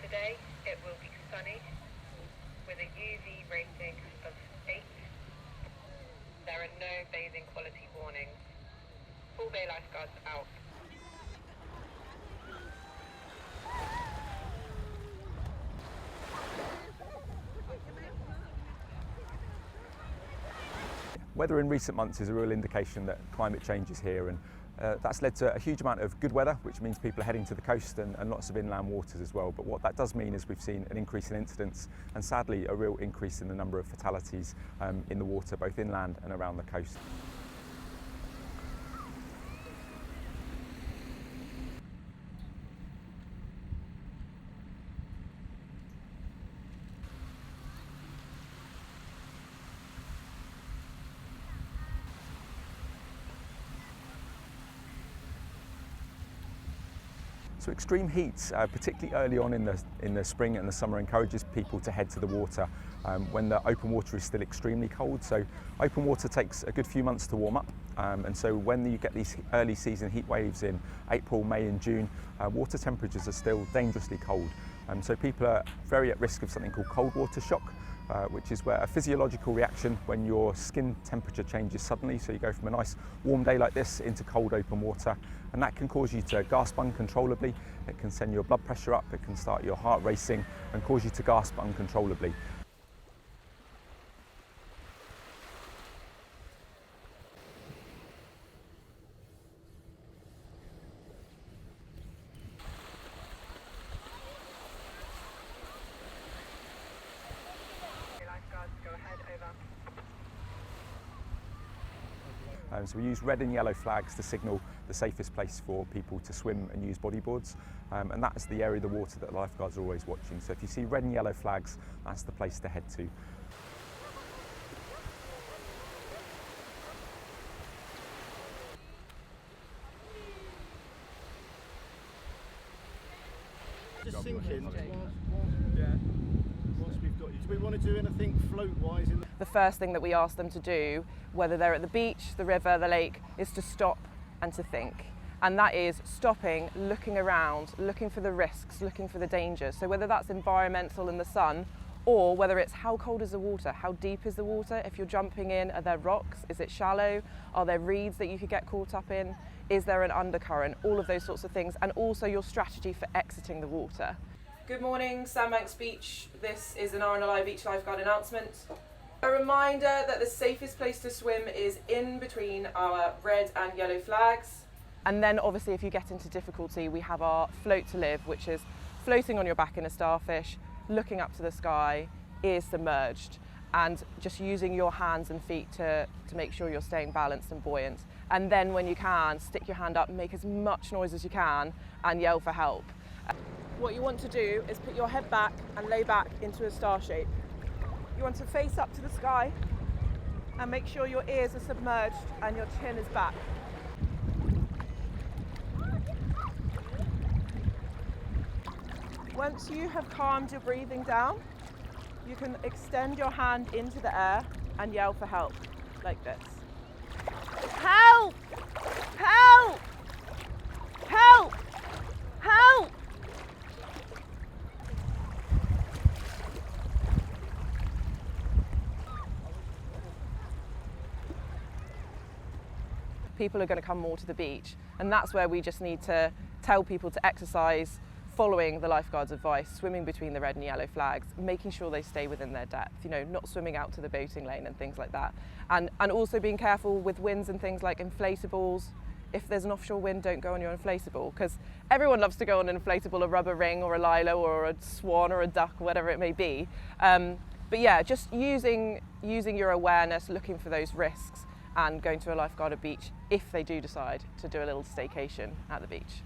Today it will be sunny with a UV rating of 8. There are no bathing quality warnings. Full bay lifeguards out. Weather in recent months is a real indication that climate change is here, and that's led to a huge amount of good weather, which means people are heading to the coast and lots of inland waters as well. But what that does mean is we've seen an increase in incidents and sadly a real increase in the number of fatalities in the water, both inland and around the coast. So extreme heat, particularly early on in the spring and the summer, encourages people to head to the water when the open water is still extremely cold. So open water takes a good few months to warm up, and so when you get these early season heat waves in April, May and June, water temperatures are still dangerously cold. So people are very at risk of something called cold water shock, which is where a physiological reaction when your skin temperature changes suddenly. So you go from a nice warm day like this into cold open water, and that can cause you to gasp uncontrollably. It can send your blood pressure up, it can start your heart racing and cause you to gasp uncontrollably. So we use red and yellow flags to signal the safest place for people to swim and use bodyboards, and that's the area of the water that lifeguards are always watching. So if you see red and yellow flags, that's the place to head to. Just thinking, whilst we've got you, do we want to do anything float-wise? The first thing that we ask them to do, whether they're at the beach, the river, the lake, is to stop and to think. And that is stopping, looking around, looking for the risks, looking for the dangers. So whether that's environmental in the sun, or whether it's how cold is the water, how deep is the water, if you're jumping in, are there rocks, is it shallow, are there reeds that you could get caught up in, is there an undercurrent, all of those sorts of things, and also your strategy for exiting the water. Good morning, Sandbanks Beach. This is an RNLI Beach Lifeguard announcement. A reminder that the safest place to swim is in between our red and yellow flags. And then obviously if you get into difficulty, we have our float to live, which is floating on your back in a starfish, looking up to the sky, ears submerged, and just using your hands and feet to make sure you're staying balanced and buoyant. And then when you can, stick your hand up, make as much noise as you can and yell for help. What you want to do is put your head back and lay back into a star shape. You want to face up to the sky and make sure your ears are submerged and your chin is back. Once you have calmed your breathing down, you can extend your hand into the air and yell for help, like this. Help! Help! Help! Help! People are going to come more to the beach, and that's where we just need to tell people to exercise following the lifeguard's advice, swimming between the red and yellow flags, making sure they stay within their depth, you know, not swimming out to the boating lane and things like that. And also being careful with winds and things like inflatables. If there's an offshore wind, don't go on your inflatable, because everyone loves to go on an inflatable, a rubber ring or a lilo or a swan or a duck, whatever it may be. But yeah, just using your awareness, looking for those risks, and going to a lifeguarded beach if they do decide to do a little staycation at the beach.